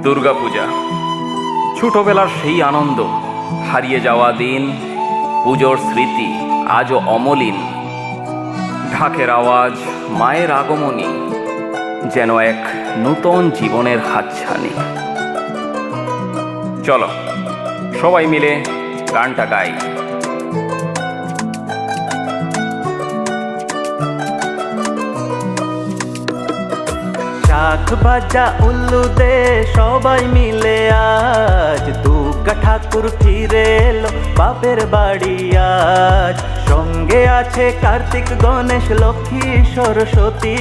দুর্গাপূজা, ছোটবেলার সেই আনন্দ, হারিয়ে যাওয়া দিন, পুজোর স্মৃতি আজও অমলিন। ঢাকের আওয়াজ, মায়ের আগমনী, যেন এক নূতন জীবনের হাতছানি। চলো সবাই মিলে গানটা গাই। শাখ বাজা উল্লু দে সবাই মিলে আজ, দুর্গা ঠাকুর ফিরে এলো বাপের বাড়ি আজ। সঙ্গে আছে কার্তিক, গণেশ, লক্ষ্মী, সরস্বতী,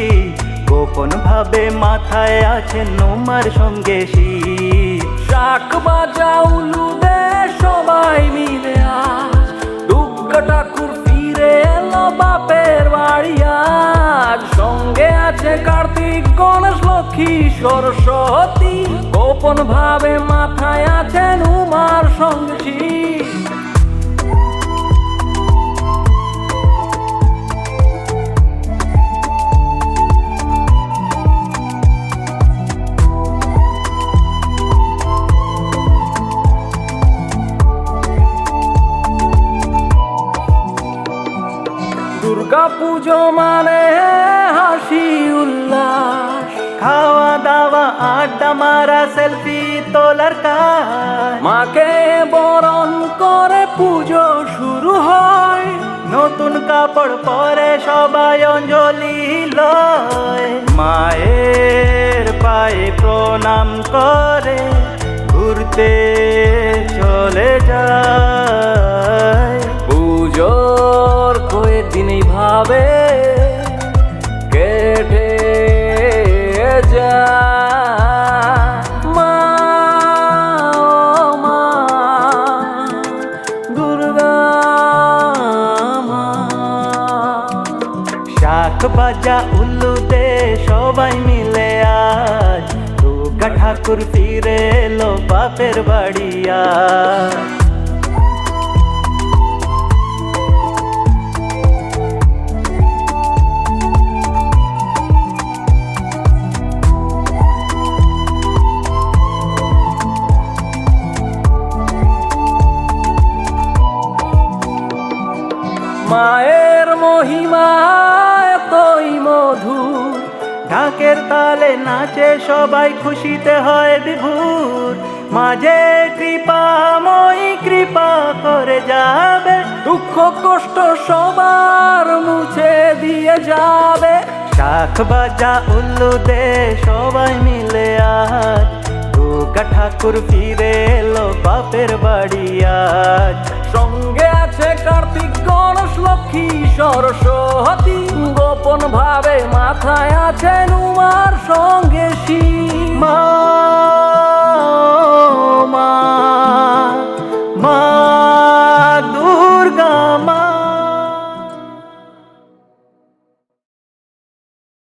গোপন ভাবে মাথায় আছে নুমার সঙ্গে শিব। শাখ বাজা উল্লু দে সবাই মিলে আজ, দুর্গা ঠাকুর ফিরে এলো বাপের বাড়ি আজ। সঙ্গে আছে কার্তিক, গণেশ, লক্ষ্মী, সরস্বতী, গোপন ভাবে মাথায় আছে নুমার সঙ্গে শিব। দুর্গা পুজো মানে হাসি উল্লাস, খাওয়া দাওয়া, আড্ডা মারা, সেলফি তোলার কাজ। মাকে বরণ করে পুজো শুরু হয়, নতুন কাপড় পরে সবাই অঞ্জলি লয়। মায়ের পায়ে প্রণাম করে ঘুরতে চলে যায়। পুজোর কয়েকদিনই ভাবে কেটে যায়। মা ও মা, দুর্গা মা। শাখ বাজা উল্লু দে সবাই মিলে আজ, দুর্গা ঠাকুর ফিরে এলো বাপের বাড়ি আজ। মায়ের মহিমা এতই মধুর, ঢাকের তালে নাচে সবাই, খুশিতে হয় বিভোর। মাঝে কৃপাময়ী কৃপা করে যাবে, দুঃখ কষ্ট সবার মুছে দিয়ে যাবে। শাখ বাজা উল্লু দে সবাই মিলে আজ, দুর্গা ঠাকুর ফিরে এলো বাপের বাড়ি আজ। সঙ্গে আছে কার্তিক, গণেশ, লক্ষ্মী, সরস্বতী, গোপন ভাবে মাথায় আছে নুমার সঙ্গে শিব। মা